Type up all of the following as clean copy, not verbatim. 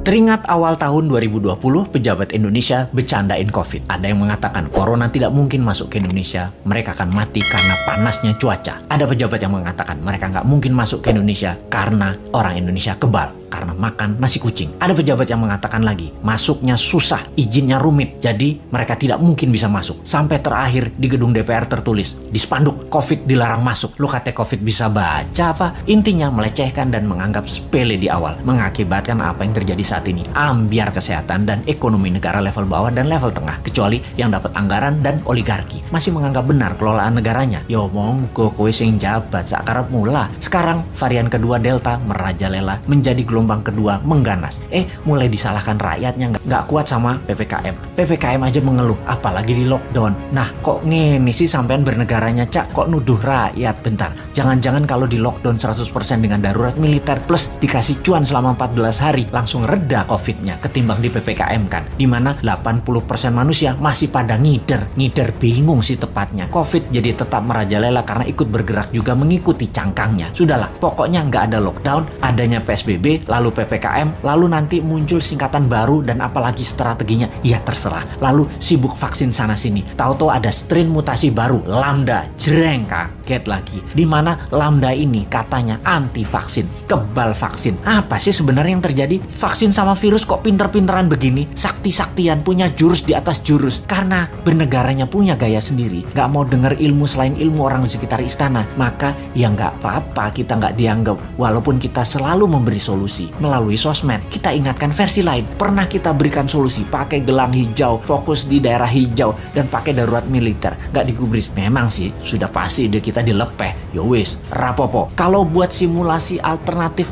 Teringat awal tahun 2020, pejabat Indonesia bercandain COVID. Ada yang mengatakan corona tidak mungkin masuk ke Indonesia, mereka akan mati karena panasnya cuaca. Ada pejabat yang mengatakan mereka nggak mungkin masuk ke Indonesia karena orang Indonesia kebal, karena makan nasi kucing. Ada pejabat yang mengatakan lagi, masuknya susah, izinnya rumit, jadi mereka tidak mungkin bisa masuk. Sampai terakhir di gedung DPR tertulis, di spanduk, COVID dilarang masuk. Lu kata COVID bisa baca apa? Intinya melecehkan dan menganggap sepele di awal, mengakibatkan apa yang terjadi saat ini. Ambiar kesehatan dan ekonomi negara level bawah dan level tengah, kecuali yang dapat anggaran dan oligarki masih menganggap benar kelolaan negaranya. Yo monggo kowe sing jabat sakarep mula. Sekarang varian kedua Delta merajalela, menjadi gelombang kedua mengganas. Mulai disalahkan rakyatnya nggak kuat sama PPKM. PPKM aja mengeluh, apalagi di lockdown. Nah kok ngene sih sampean bernegaranya, Cak? Kok nuduh rakyat? Bentar, jangan-jangan kalau di lockdown 100% dengan darurat militer plus dikasih cuan selama 14 hari langsung reda COVID-nya ketimbang di PPKM kan, dimana 80% manusia masih pada ngider bingung sih tepatnya. COVID jadi tetap merajalela karena ikut bergerak juga mengikuti cangkangnya. Sudahlah, pokoknya nggak ada lockdown, adanya PSBB, lalu PPKM, lalu nanti muncul singkatan baru dan apalagi strateginya, ya terserah. Lalu sibuk vaksin sana sini, tahu-tahu ada strain mutasi baru, Lambda, jreng, kaget lagi. Dimana Lambda ini katanya anti vaksin, kebal vaksin. Apa sih sebenarnya yang terjadi? Vaksin sama virus kok pinter-pinteran begini, sakti-saktian, punya jurus di atas jurus. Karena bernegaranya punya gaya sendiri, nggak mau denger ilmu selain ilmu orang di sekitar istana, maka ya nggak apa-apa kita nggak dianggap, walaupun kita selalu memberi solusi melalui sosmed. Kita ingatkan versi lain, pernah kita berikan solusi pakai gelang hijau, fokus di daerah hijau, dan pakai darurat militer, nggak digubris. Memang sih sudah pasti ide kita dilepeh, yowis rapopo. Kalau buat simulasi alternatif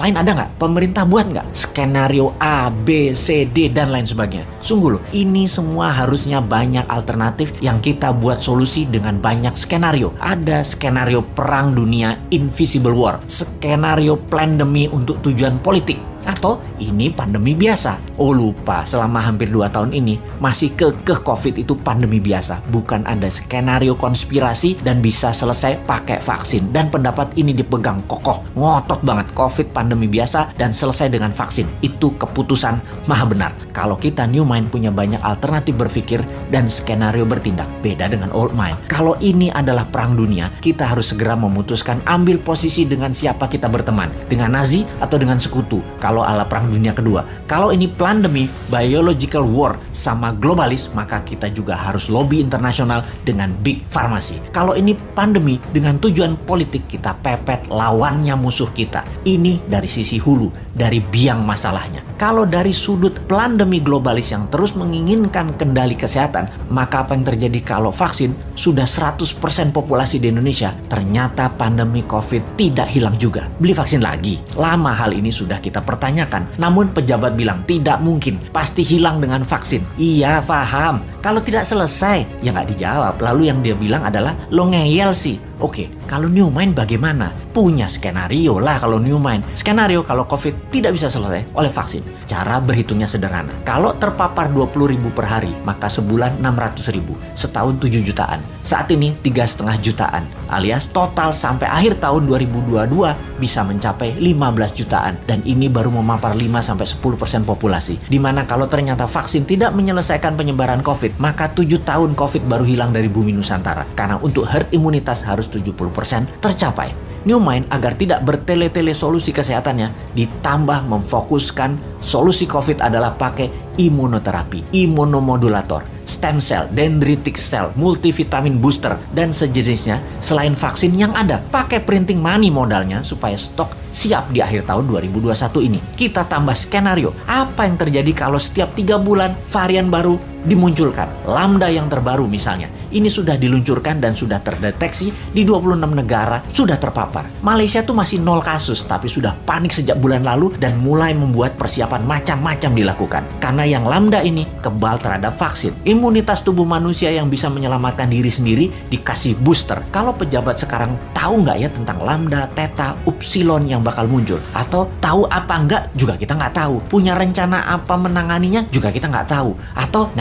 lain ada nggak? Pemerintah buat nggak? Skenario A, B, C, D, dan lain sebagainya. Sungguh loh, ini semua harusnya banyak alternatif yang kita buat solusi dengan banyak skenario. Ada skenario perang dunia, invisible war, skenario pandemi untuk tujuan politik, atau ini pandemi biasa. Oh lupa, selama hampir 2 tahun ini masih kekeh COVID itu pandemi biasa, bukan ada skenario konspirasi dan bisa selesai pakai vaksin. Dan pendapat ini dipegang kokoh, ngotot banget, COVID pandemi biasa dan selesai dengan vaksin. Itu keputusan maha benar. Kalau kita new mind punya banyak alternatif berpikir dan skenario bertindak, beda dengan old mind. Kalau ini adalah perang dunia, kita harus segera memutuskan ambil posisi dengan siapa kita berteman, dengan Nazi atau dengan sekutu. Kalau ala perang dunia kedua, kalau ini pandemi, biological war sama globalis, maka kita juga harus lobby internasional dengan big farmasi. Kalau ini pandemi dengan tujuan politik, kita pepet lawannya musuh kita. Ini dari sisi hulu, dari biang masalahnya. Kalau dari sudut pandemi globalis yang terus menginginkan kendali kesehatan, maka apa yang terjadi kalau vaksin sudah 100% populasi di Indonesia, ternyata pandemi COVID tidak hilang juga. Beli vaksin lagi. Lama hal ini sudah kita pertanyakan, namun pejabat bilang tidak mungkin, pasti hilang dengan vaksin. Iya paham, kalau tidak selesai ya nggak dijawab. Lalu yang dia bilang adalah lo ngeyel sih. Oke, kalau new mind bagaimana? Punya skenario lah kalau new mind. Skenario kalau COVID tidak bisa selesai oleh vaksin. Cara berhitungnya sederhana. Kalau terpapar 20.000 per hari, maka sebulan 600.000, setahun 7 jutaan. Saat ini 3,5 jutaan, alias total sampai akhir tahun 2022 bisa mencapai 15 jutaan. Dan ini baru memapar 5-10% populasi. Dimana kalau ternyata vaksin tidak menyelesaikan penyebaran COVID, maka 7 tahun COVID baru hilang dari bumi Nusantara. Karena untuk herd imunitas harus 70% tercapai. New Mind agar tidak bertele-tele solusi kesehatannya, ditambah memfokuskan solusi COVID adalah pakai imunoterapi, imunomodulator, stem cell, dendritic cell, multivitamin booster, dan sejenisnya selain vaksin yang ada. Pakai printing money modalnya supaya stok siap di akhir tahun 2021 ini. Kita tambah skenario, apa yang terjadi kalau setiap 3 bulan varian baru dimunculkan. Lambda yang terbaru misalnya, ini sudah diluncurkan dan sudah terdeteksi di 26 negara, sudah terpapar. Malaysia tuh masih 0 kasus, tapi sudah panik sejak bulan lalu dan mulai membuat persiapan macam-macam dilakukan. Karena yang lambda ini kebal terhadap vaksin. Imunitas tubuh manusia yang bisa menyelamatkan diri sendiri dikasih booster. Kalau pejabat sekarang tahu nggak ya tentang lambda, theta, upsilon yang bakal muncul? Atau tahu apa enggak juga kita nggak tahu. Punya rencana apa menanganinya juga kita nggak tahu. Atau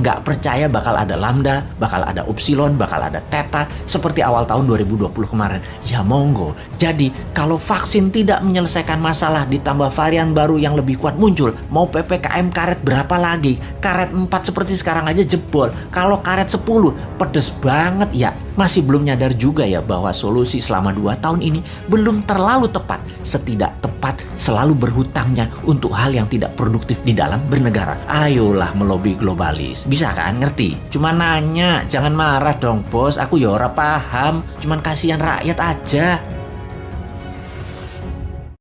nggak percaya bakal ada lambda, bakal ada upsilon, bakal ada theta seperti awal tahun 2020 kemarin. Ya monggo. Jadi kalau vaksin tidak menyelesaikan masalah ditambah varian baru yang lebih kuat muncul, mau PPKM karet berapa lagi? Karet 4 seperti sekarang aja jebol. Kalau karet 10 pedes banget ya. Masih belum nyadar juga ya bahwa solusi selama 2 tahun ini belum terlalu tepat. Setidak tepat selalu berhutangnya untuk hal yang tidak produktif di dalam bernegara. Ayolah melobi globalis. Bisa kan ngerti? Cuma nanya, jangan marah dong bos. Aku ya ora paham. Cuman kasihan rakyat aja.